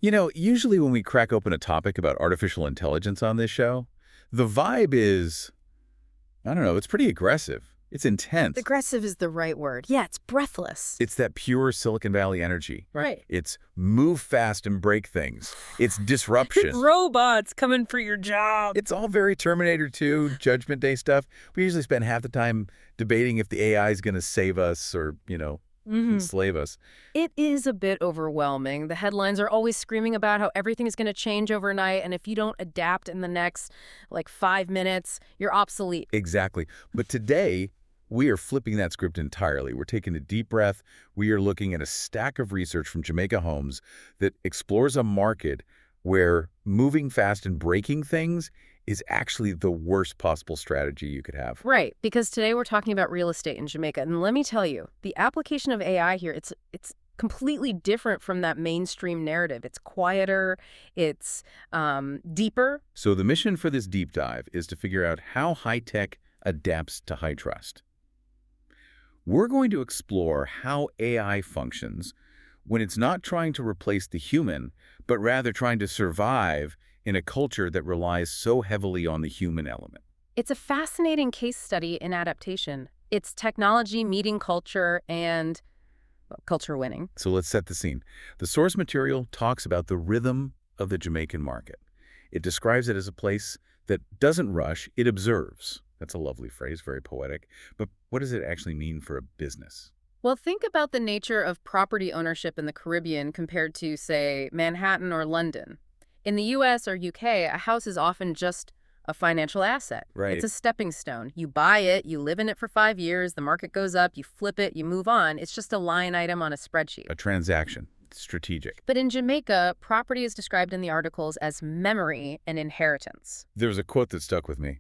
Usually when we crack open a topic about artificial intelligence on this show, the vibe is, I don't know, it's pretty aggressive. It's intense. Aggressive is the right word. Yeah, it's breathless. It's that pure Silicon Valley energy. Right. It's move fast and break things. It's disruption. Robots coming for your job. It's all very Terminator 2, Judgment Day stuff. We usually spend half the time debating if the AI is going to save us or, enslave us. It is a bit overwhelming. The headlines are always screaming about how everything is going to change overnight, and if you don't adapt in the next, 5 minutes, you're obsolete. Exactly. But today, we are flipping that script entirely. We're taking a deep breath. We are looking at a stack of research from Jamaica Homes that explores a market where moving fast and breaking things is actually the worst possible strategy you could have. Right, because today we're talking about real estate in Jamaica. And let me tell you, the application of AI here, it's completely different from that mainstream narrative. It's quieter, it's deeper. So the mission for this deep dive is to figure out how high-tech adapts to high trust. We're going to explore how AI functions when it's not trying to replace the human, but rather trying to survive in a culture that relies so heavily on the human element. It's a fascinating case study in adaptation. It's technology meeting culture and culture winning. So let's set the scene. The source material talks about the rhythm of the Jamaican market. It describes it as a place that doesn't rush, it observes. That's a lovely phrase, very poetic. But what does it actually mean for a business? Well, think about the nature of property ownership in the Caribbean compared to, say, Manhattan or London. In the US or UK, a house is often just a financial asset. Right. It's a stepping stone. You buy it, you live in it for 5 years, the market goes up, you flip it, you move on. It's just a line item on a spreadsheet. A transaction. Strategic. But in Jamaica, property is described in the articles as memory and inheritance. There's a quote that stuck with me.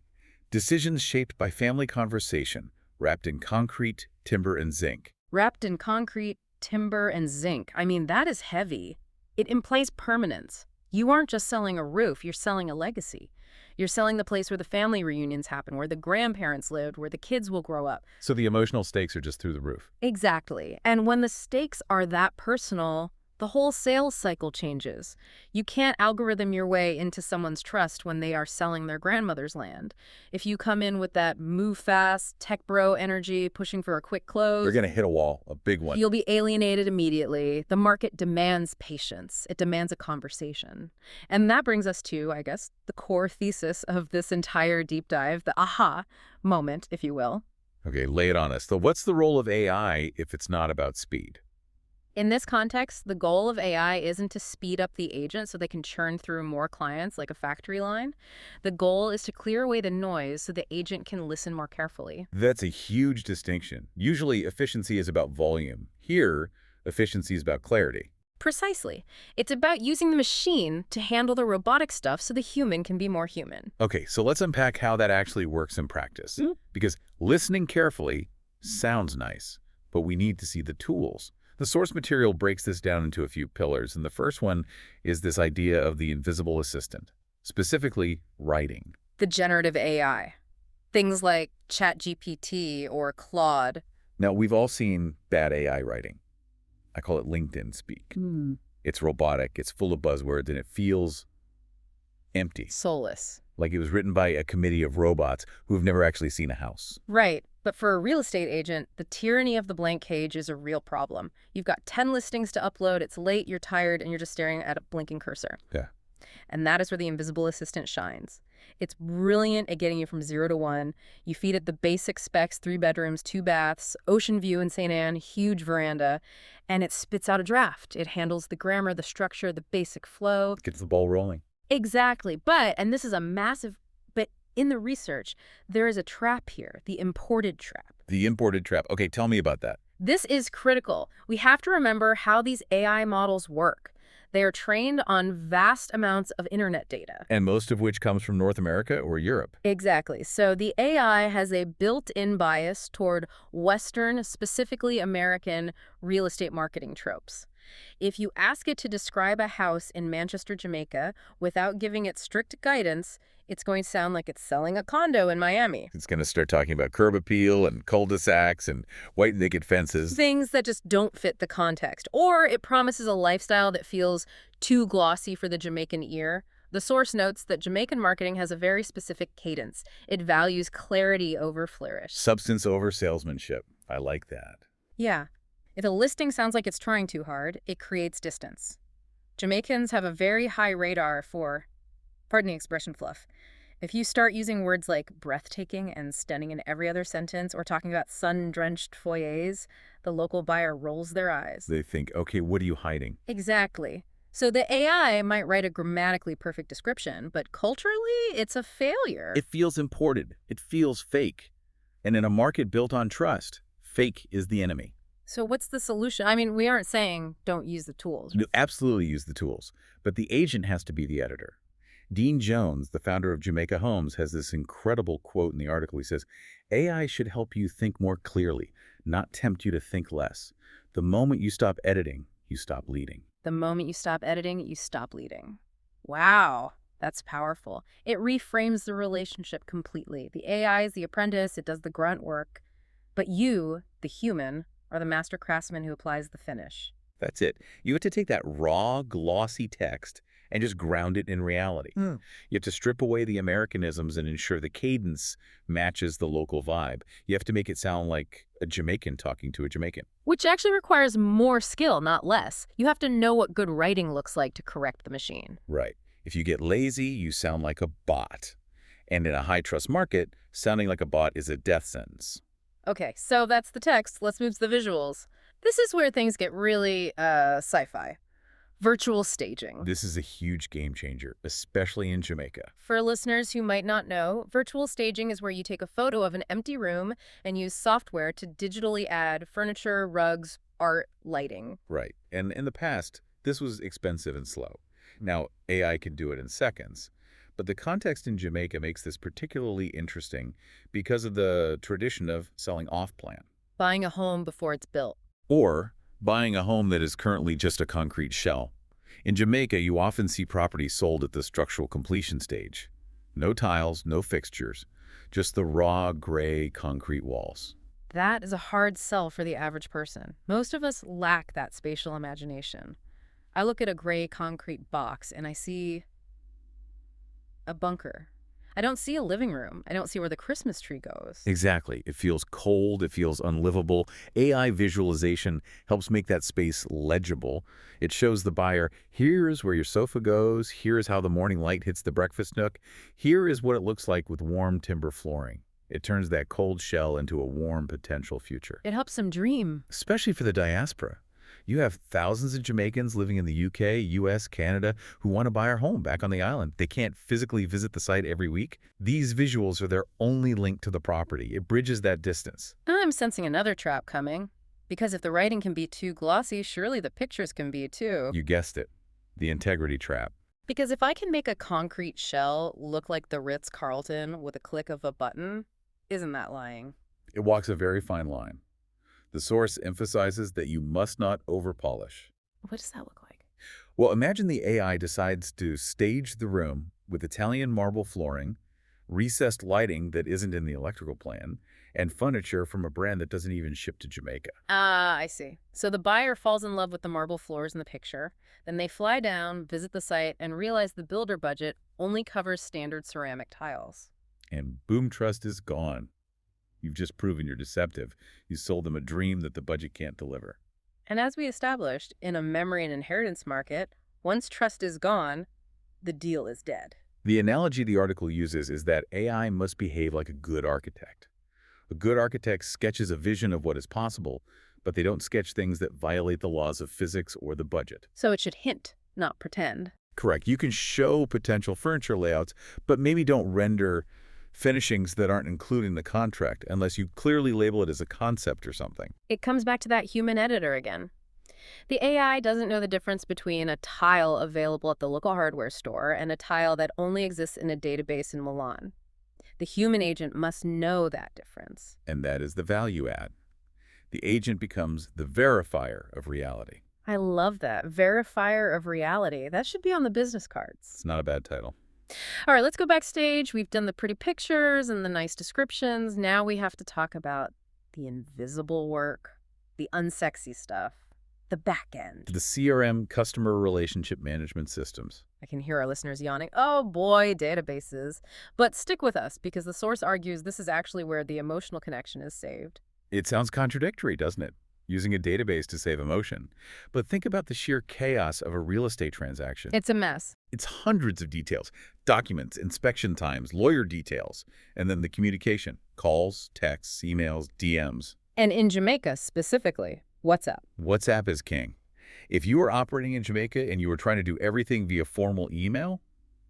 Decisions shaped by family conversation, wrapped in concrete, timber, and zinc. Wrapped in concrete, timber, and zinc. I mean, that is heavy. It implies permanence. You aren't just selling a roof, you're selling a legacy. You're selling the place where the family reunions happen, where the grandparents lived, where the kids will grow up. So the emotional stakes are just through the roof. Exactly. And when the stakes are that personal, the whole sales cycle changes. You can't algorithm your way into someone's trust when they are selling their grandmother's land. If you come in with that move fast, tech bro energy, pushing for a quick close, You're going to hit a wall, a big one. you'll be alienated immediately. The market demands patience. It demands a conversation. And that brings us to, I guess, the core thesis of this entire deep dive, the aha moment, if you will. Okay, lay it on us. So what's the role of AI if it's not about speed? In this context, the goal of AI isn't to speed up the agent so they can churn through more clients like a factory line. The goal is to clear away the noise so the agent can listen more carefully. That's a huge distinction. Usually, efficiency is about volume. Here, efficiency is about clarity. Precisely. It's about using the machine to handle the robotic stuff so the human can be more human. Okay, so let's unpack how that actually works in practice. Because listening carefully sounds nice, but we need to see the tools. The source material breaks this down into a few pillars, and the first one is this idea of the invisible assistant, specifically writing. The generative AI. Things like ChatGPT or Claude. Now, we've all seen bad AI writing. I call it LinkedIn speak. It's robotic, it's full of buzzwords, and it feels empty. Soulless. Like it was written by a committee of robots who have never actually seen a house. Right. But for a real estate agent, the tyranny of the blank page is a real problem. You've got 10 listings to upload, it's late, you're tired, and you're just staring at a blinking cursor. Yeah. And that is where the invisible assistant shines. It's brilliant at getting you from 0 to 1. You feed it the basic specs, 3 bedrooms, 2 baths, ocean view in St. Anne, huge veranda, and it spits out a draft. It handles the grammar, the structure, the basic flow. Gets the ball rolling. Exactly. But, and this is a massive, but in the research, there is a trap here, the imported trap. The imported trap. Okay, tell me about that. This is critical. We have to remember how these AI models work. They are trained on vast amounts of internet data. And most of which comes from North America or Europe. Exactly. So the AI has a built-in bias toward Western, specifically American, real estate marketing tropes. If you ask it to describe a house in Manchester, Jamaica, without giving it strict guidance, it's going to sound like it's selling a condo in Miami. It's going to start talking about curb appeal and cul-de-sacs and white picket fences. Things that just don't fit the context. Or it promises a lifestyle that feels too glossy for the Jamaican ear. The source notes that Jamaican marketing has a very specific cadence. It values clarity over flourish. Substance over salesmanship. I like that. Yeah. If a listing sounds like it's trying too hard, it creates distance. Jamaicans have a very high radar for, pardon the expression, fluff. If you start using words like breathtaking and stunning in every other sentence or talking about sun-drenched foyers, the local buyer rolls their eyes. They think, okay, what are you hiding? Exactly. So the AI might write a grammatically perfect description, but culturally, it's a failure. It feels imported. It feels fake. And in a market built on trust, fake is the enemy. So what's the solution? I mean, we aren't saying don't use the tools. You absolutely use the tools, but the agent has to be the editor. Dean Jones, the founder of Jamaica Homes, has this incredible quote in the article. He says, AI should help you think more clearly, not tempt you to think less. The moment you stop editing, you stop leading. The moment you stop editing, you stop leading. Wow, that's powerful. It reframes the relationship completely. The AI is the apprentice, it does the grunt work. But you, the human, are the master craftsman who applies the finish. That's it. You have to take that raw, glossy text and just ground it in reality. You have to strip away the Americanisms and ensure the cadence matches the local vibe. You have to make it sound like a Jamaican talking to a Jamaican. Which actually requires more skill, not less. You have to know what good writing looks like to correct the machine. Right. If you get lazy, you sound like a bot. And in a high-trust market, sounding like a bot is a death sentence. Okay, so that's the text. Let's move to the visuals. This is where things get really sci-fi. Virtual staging. This is a huge game changer, especially in Jamaica. For listeners who might not know, virtual staging is where you take a photo of an empty room and use software to digitally add furniture, rugs, art, lighting. Right. And in the past, this was expensive and slow. Now, AI can do it in seconds. But the context in Jamaica makes this particularly interesting because of the tradition of selling off-plan. Buying a home before it's built. Or buying a home that is currently just a concrete shell. In Jamaica, you often see properties sold at the structural completion stage. No tiles, no fixtures, just the raw, gray concrete walls. That is a hard sell for the average person. Most of us lack that spatial imagination. I look at a gray concrete box and I see a bunker. I don't see a living room. I don't see where the Christmas tree goes. Exactly. It feels cold. It feels unlivable. AI visualization helps make that space legible. It shows the buyer, here's where your sofa goes. Here's how the morning light hits the breakfast nook. Here is what it looks like with warm timber flooring. It turns that cold shell into a warm potential future. It helps them dream. Especially for the diaspora. You have thousands of Jamaicans living in the UK, US, Canada who want to buy our home back on the island. They can't physically visit the site every week. These visuals are their only link to the property. It bridges that distance. I'm sensing another trap coming. Because if the writing can be too glossy, surely the pictures can be too. You guessed it. The integrity trap. Because if I can make a concrete shell look like the Ritz-Carlton with a click of a button, isn't that lying? It walks a very fine line. The source emphasizes that you must not over-polish. What does that look like? Well, imagine the AI decides to stage the room with Italian marble flooring, recessed lighting that isn't in the electrical plan, and furniture from a brand that doesn't even ship to Jamaica. Ah, I see. So the buyer falls in love with the marble floors in the picture. Then they fly down, visit the site, and realize the builder budget only covers standard ceramic tiles. And boom, trust is gone. You've just proven you're deceptive. You sold them a dream that the budget can't deliver. And as we established, in a memory and inheritance market, once trust is gone, the deal is dead. The analogy the article uses is that AI must behave like a good architect. A good architect sketches a vision of what is possible, but they don't sketch things that violate the laws of physics or the budget. So it should hint, not pretend. Correct. You can show potential furniture layouts, but maybe don't render finishings that aren't included in the contract unless you clearly label it as a concept or something. It comes back to that human editor again. The AI doesn't know the difference between a tile available at the local hardware store and a tile that only exists in a database in Milan. The human agent must know that difference. And that is the value add. The agent becomes the verifier of reality. I love that. Verifier of reality. That should be on the business cards. It's not a bad title. All right, let's go backstage. We've done the pretty pictures and the nice descriptions. Now we have to talk about the invisible work, the unsexy stuff, the back end. The CRM, customer relationship management systems. I can hear our listeners yawning, oh boy, databases. But stick with us, because the source argues this is actually where the emotional connection is saved. It sounds contradictory, doesn't it? Using a database to save emotion. But think about the sheer chaos of a real estate transaction. It's a mess. It's hundreds of details, documents, inspection times, lawyer details, and then the communication, calls, texts, emails, DMs. And in Jamaica specifically, WhatsApp. WhatsApp is king. If you are operating in Jamaica and you are trying to do everything via formal email,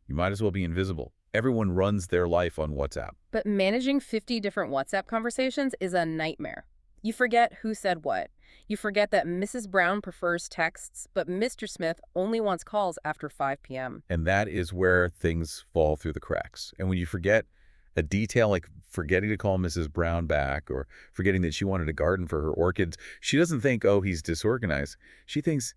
you might as well be invisible. Everyone runs their life on WhatsApp. But managing 50 different WhatsApp conversations is a nightmare. You forget who said what. You forget that Mrs. Brown prefers texts, but Mr. Smith only wants calls after 5 p.m. And that is where things fall through the cracks. And when you forget a detail like forgetting to call Mrs. Brown back or forgetting that she wanted a garden for her orchids, she doesn't think, oh, he's disorganized. She thinks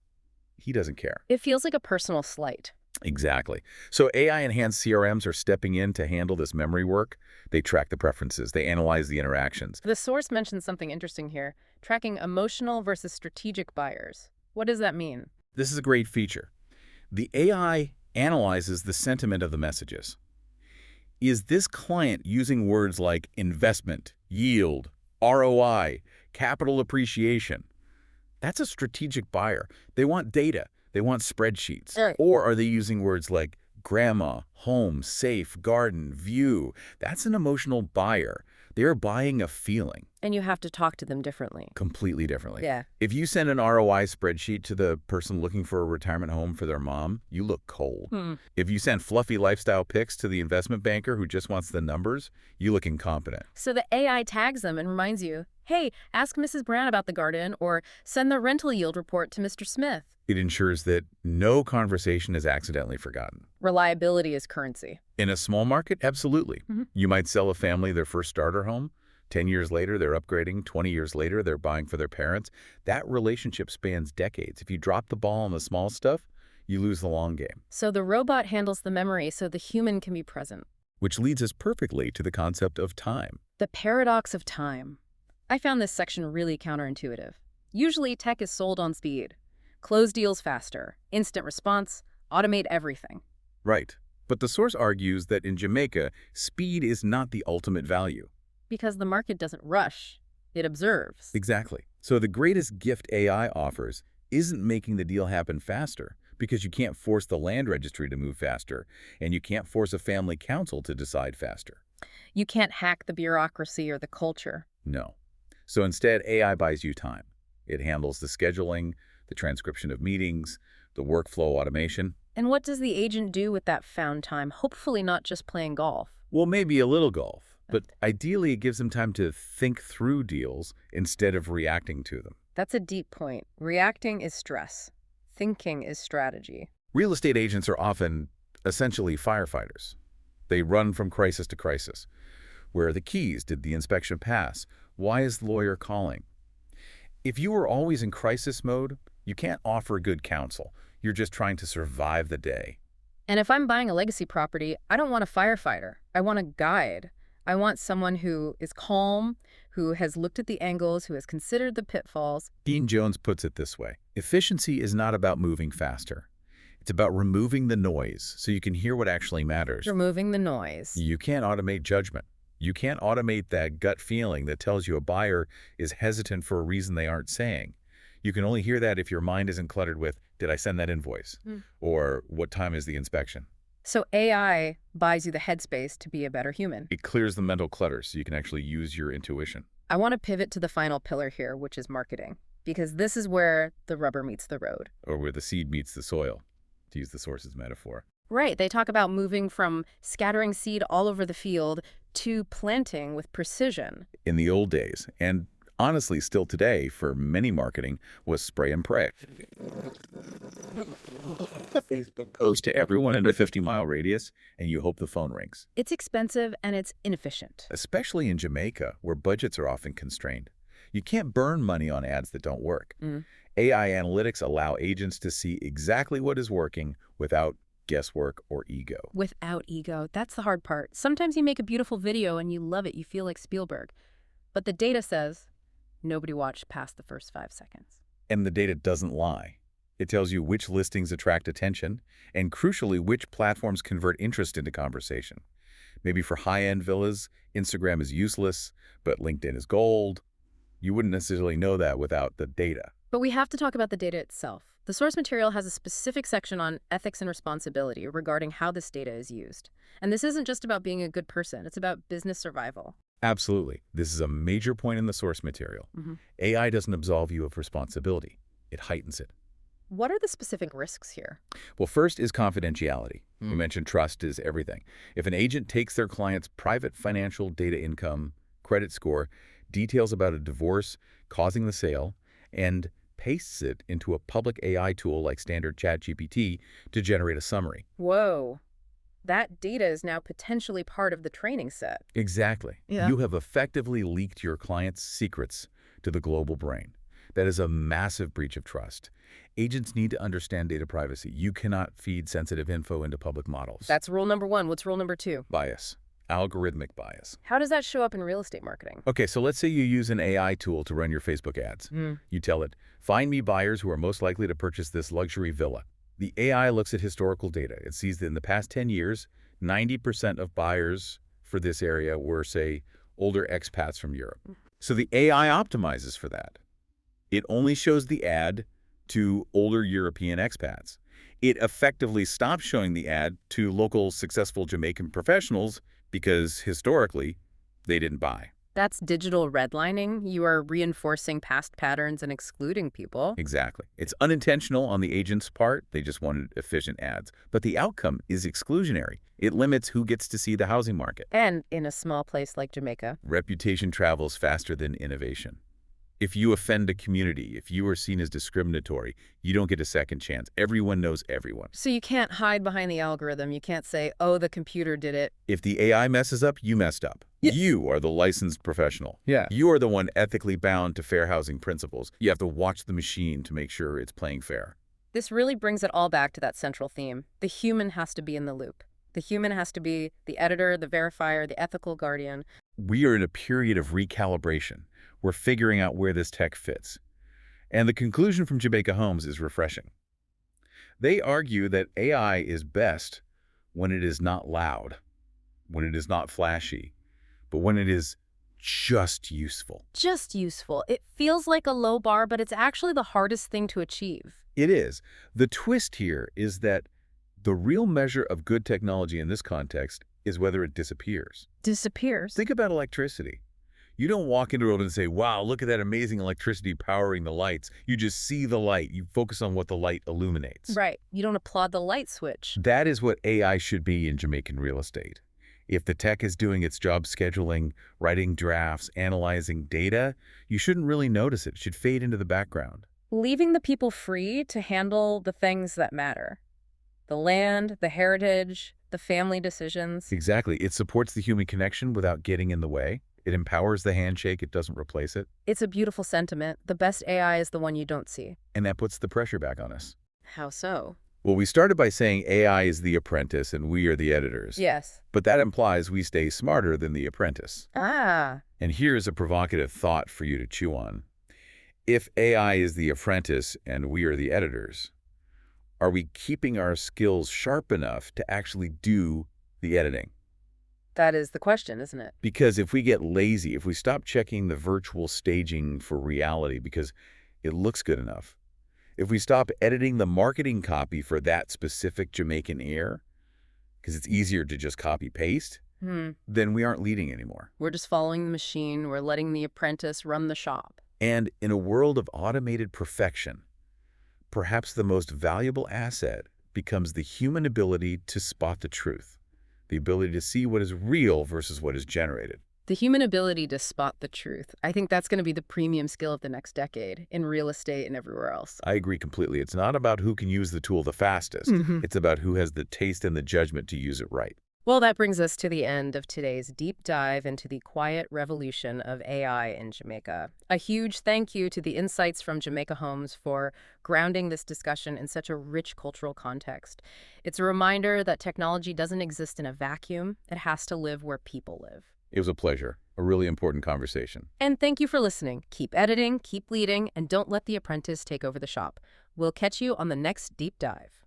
he doesn't care. It feels like a personal slight. Exactly. So AI-enhanced CRMs are stepping in to handle this memory work. They track the preferences. They analyze the interactions. The source mentions something interesting here, tracking emotional versus strategic buyers. What does that mean? This is a great feature. The AI analyzes the sentiment of the messages. Is this client using words like investment, yield, ROI, capital appreciation? That's a strategic buyer. They want data. They want spreadsheets. Right. Or are they using words like grandma, home, safe, garden, view? That's an emotional buyer. They are buying a feeling. And you have to talk to them differently. Completely differently. Yeah. If you send an ROI spreadsheet to the person looking for a retirement home for their mom, you look cold. If you send fluffy lifestyle pics to the investment banker who just wants the numbers, you look incompetent. So the AI tags them and reminds you, hey, ask Mrs. Brown about the garden, or send the rental yield report to Mr. Smith. It ensures that no conversation is accidentally forgotten. Reliability is currency. In a small market, absolutely. You might sell a family their first starter home. 10 years later, they're upgrading. 20 years later, they're buying for their parents. That relationship spans decades. If you drop the ball on the small stuff, you lose the long game. So the robot handles the memory so the human can be present. Which leads us perfectly to the concept of time. The paradox of time. I found this section really counterintuitive. Usually, tech is sold on speed. Close deals faster, instant response, automate everything. Right. But the source argues that in Jamaica, speed is not the ultimate value. Because the market doesn't rush, it observes. Exactly. So the greatest gift AI offers isn't making the deal happen faster, because you can't force the land registry to move faster, and you can't force a family council to decide faster. You can't hack the bureaucracy or the culture. No. So instead, AI buys you time. It handles the scheduling, the transcription of meetings, the workflow automation. And what does the agent do with that found time? Hopefully not just playing golf. Well, maybe a little golf, but ideally it gives them time to think through deals instead of reacting to them. That's a deep point. Reacting is stress. Thinking is strategy. Real estate agents are often essentially firefighters. They run from crisis to crisis. Where are the keys? Did the inspection pass? Why is the lawyer calling? If you are always in crisis mode, you can't offer good counsel. You're just trying to survive the day. And if I'm buying a legacy property, I don't want a firefighter. I want a guide. I want someone who is calm, who has looked at the angles, who has considered the pitfalls. Dean Jones puts it this way: efficiency is not about moving faster. It's about removing the noise so you can hear what actually matters. Removing the noise. You can't automate judgment. You can't automate that gut feeling that tells you a buyer is hesitant for a reason they aren't saying. You can only hear that if your mind isn't cluttered with, did I send that invoice? Or what time is the inspection? So AI buys you the headspace to be a better human. It clears the mental clutter so you can actually use your intuition. I want to pivot to the final pillar here, which is marketing, because this is where the rubber meets the road. Or where the seed meets the soil, to use the source's metaphor. Right. They talk about moving from scattering seed all over the field to planting with precision. In the old days, and honestly still today for many marketing, was spray and pray. Facebook post to everyone in a 50-mile radius, and you hope the phone rings. It's expensive and it's inefficient. Especially in Jamaica, where budgets are often constrained. You can't burn money on ads that don't work. AI analytics allow agents to see exactly what is working without guesswork or ego. Without ego. That's the hard part. Sometimes you make a beautiful video and you love it. You feel like Spielberg. But the data says nobody watched past the first 5 seconds. And the data doesn't lie. It tells you which listings attract attention, and crucially, which platforms convert interest into conversation. Maybe for high-end villas, Instagram is useless, but LinkedIn is gold. You wouldn't necessarily know that without the data. But we have to talk about the data itself. The source material has a specific section on ethics and responsibility regarding how this data is used. And this isn't just about being a good person. It's about business survival. Absolutely. This is a major point in the source material. AI doesn't absolve you of responsibility. It heightens it. What are the specific risks here? Well, first is confidentiality. We mentioned trust is everything. If an agent takes their client's private financial data, income, credit score, details about a divorce causing the sale, and pastes it into a public AI tool like standard ChatGPT to generate a summary. Whoa. That data is now potentially part of the training set. Exactly. Yeah. You have effectively leaked your client's secrets to the global brain. That is a massive breach of trust. Agents need to understand data privacy. You cannot feed sensitive info into public models. That's rule number 1. What's rule number 2? Bias. Algorithmic bias. How does that show up in real estate marketing? Okay, so let's say you use an AI tool to run your Facebook ads. You tell it, find me buyers who are most likely to purchase this luxury villa. The AI looks at historical data. It sees that in the past 10 years, 90% of buyers for this area were, say, older expats from Europe. So the AI optimizes for that. It only shows the ad to older European expats. It effectively stops showing the ad to local successful Jamaican professionals because historically they didn't buy. That's digital redlining. You are reinforcing past patterns and excluding people. Exactly. It's unintentional on the agent's part. They just wanted efficient ads. But the outcome is exclusionary. It limits who gets to see the housing market. And in a small place like Jamaica. Reputation travels faster than innovation. If you offend a community, if you are seen as discriminatory, you don't get a second chance. Everyone knows everyone. So you can't hide behind the algorithm. You can't say, oh, the computer did it. If the AI messes up, you messed up. Yeah. You are the licensed professional. Yeah. You are the one ethically bound to fair housing principles. You have to watch the machine to make sure it's playing fair. This really brings it all back to that central theme. The human has to be in the loop. The human has to be the editor, the verifier, the ethical guardian. We are in a period of recalibration. We're figuring out where this tech fits. And the conclusion from Jamaica Homes is refreshing. They argue that AI is best when it is not loud, when it is not flashy, but when it is just useful. Just useful. It feels like a low bar, but it's actually the hardest thing to achieve. It is. The twist here is that the real measure of good technology in this context is whether it disappears. Disappears? Think about electricity. You don't walk into a room and say, wow, look at that amazing electricity powering the lights. You just see the light. You focus on what the light illuminates. Right. You don't applaud the light switch. That is what AI should be in Jamaican real estate. If the tech is doing its job scheduling, writing drafts, analyzing data, you shouldn't really notice it. It should fade into the background. Leaving the people free to handle the things that matter. The land, the heritage, the family decisions. Exactly. It supports the human connection without getting in the way. It empowers the handshake. It doesn't replace it. It's a beautiful sentiment. The best AI is the one you don't see. And that puts the pressure back on us. How so? Well, we started by saying AI is the apprentice and we are the editors. Yes. But that implies we stay smarter than the apprentice. Ah. And here's a provocative thought for you to chew on. If AI is the apprentice and we are the editors, are we keeping our skills sharp enough to actually do the editing? That is the question, isn't it? Because if we get lazy, if we stop checking the virtual staging for reality because it looks good enough, if we stop editing the marketing copy for that specific Jamaican ear, because it's easier to just copy-paste, then we aren't leading anymore. We're just following the machine. We're letting the apprentice run the shop. And in a world of automated perfection, perhaps the most valuable asset becomes the human ability to spot the truth. The ability to see what is real versus what is generated. The human ability to spot the truth. I think that's going to be the premium skill of the next decade in real estate and everywhere else. I agree completely. It's not about who can use the tool the fastest. It's about who has the taste and the judgment to use it right. Well, that brings us to the end of today's deep dive into the quiet revolution of AI in Jamaica. A huge thank you to the insights from Jamaica Homes for grounding this discussion in such a rich cultural context. It's a reminder that technology doesn't exist in a vacuum, it has to live where people live. It was a pleasure. A really important conversation. And thank you for listening. Keep editing, keep leading, and don't let the apprentice take over the shop. We'll catch you on the next deep dive.